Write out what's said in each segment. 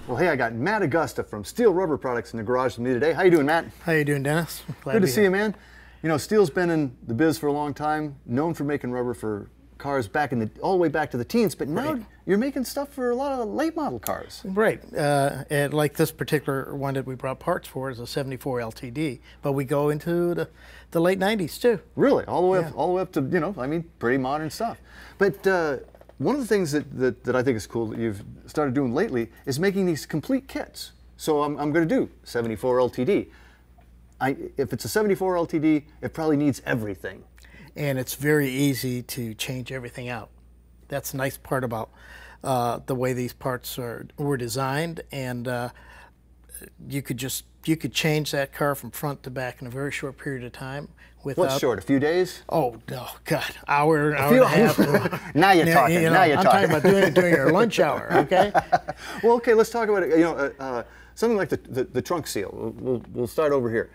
Well, hey, I got Matt Agosta from Steele Rubber Products in the garage with me today. How you doing, Matt? How you doing, Dennis? Good to see you, man. You know, Steele's been in the biz for a long time, known for making rubber for cars back in the all the way back to the teens, but now you're making stuff for a lot of late model cars. Right. And like this particular one that we brought parts for is a 74 LTD, but we go into the late 90s too. Really? All the way up to, you know, I mean, pretty modern stuff. But one of the things that I think is cool that you've started doing lately is making these complete kits. So I'm going to do 74 LTD. If it's a 74 LTD, it probably needs everything. And it's very easy to change everything out. That's the nice part about the way these parts were designed, and you could change that car from front to back in a very short period of time. What's short? A few days? Oh no, God, hour and a half. Now you're talking. You know, now you're talking. I'm talking about doing it during your lunch hour. Okay. Well, okay. Let's talk about it. You know, something like the trunk seal. We'll start over here.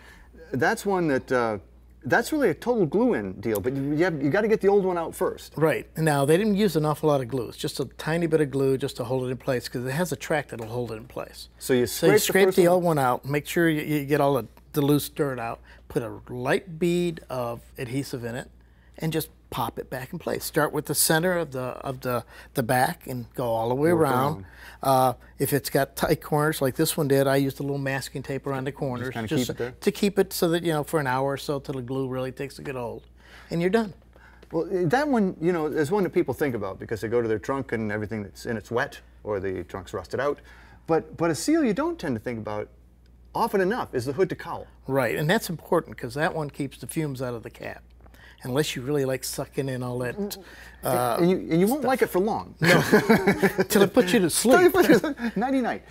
That's one that. That's really a total glue-in deal, but you got to get the old one out first. Right. Now, they didn't use an awful lot of glue. It's just a tiny bit of glue just to hold it in place, because it has a track that'll hold it in place. So you scrape the old one out, make sure you get all the loose dirt out, put a light bead of adhesive in it, and just pop it back in place. Start with the center of the back and go all the way around. If it's got tight corners like this one did, I used a little masking tape around the corners just to keep it so that, you know, for an hour or so till the glue really takes a good hold, and you're done. Well, that one, you know, is one that people think about because they go to their trunk and everything that's in it's wet or the trunk's rusted out. But a seal you don't tend to think about often enough is the hood to cowl. Right, and that's important because that one keeps the fumes out of the cab. Unless you really like sucking in all that and you won't like it for long. No, till it puts you to sleep. Nighty night.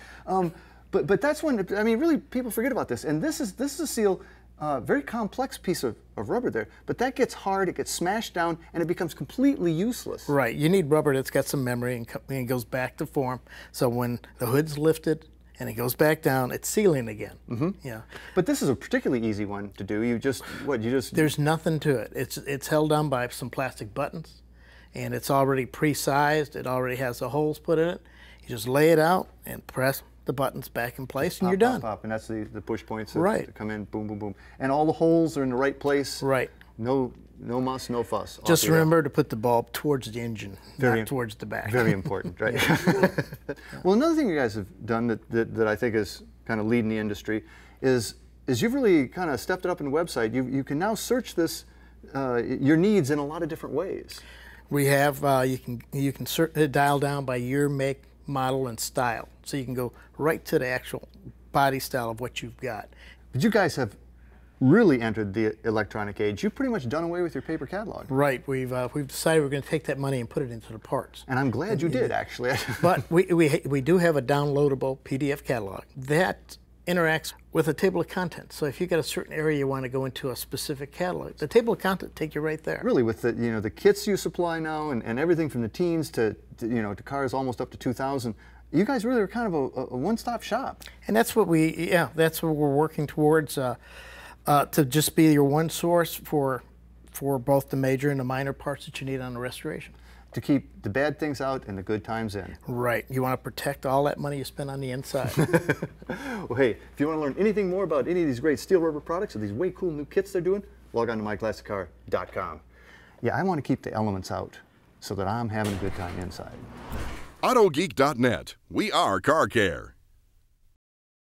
But that's when, I mean, really people forget about this. And this is a seal, very complex piece of rubber there. But that gets hard, it gets smashed down, and it becomes completely useless. Right. You need rubber that's got some memory and goes back to form. So when the hood's lifted and it goes back down, it's sealing again. Mm-hmm. Yeah. But this is a particularly easy one to do. You just There's nothing to it. It's held down by some plastic buttons, and it's already pre-sized. It already has the holes put in it. You just lay it out and press the buttons back in place, and you're done. And that's the push points that come in, boom, boom, boom. And all the holes are in the right place. Right. No muss, no fuss. Just remember to put the bulb towards the engine, not towards the back. Very important, right? Well, another thing you guys have done that I think is kind of leading the industry is you've really kind of stepped it up in the website. You can now search this your needs in a lot of different ways. We have you can dial down by year, make, model, and style, so you can go right to the actual body style of what you've got. But you guys have really entered the electronic age. You've pretty much done away with your paper catalog. Right. We've decided we're going to take that money and put it into the parts. And I'm glad you did, actually. But we do have a downloadable PDF catalog that interacts with a table of contents. So if you got a certain area you want to go into a specific catalog, the table of content take you right there. Really, with the kits you supply now and everything from the teens to cars almost up to 2000. You guys really are kind of a one-stop shop. And that's what that's what we're working towards. To just be your one source for both the major and the minor parts that you need on the restoration. To keep the bad things out and the good times in. Right. You want to protect all that money you spend on the inside. Well, hey, if you want to learn anything more about any of these great Steele Rubber products or these way cool new kits they're doing, log on to myclassiccar.com. Yeah, I want to keep the elements out so that I'm having a good time inside. AutoGeek.net. We are car care.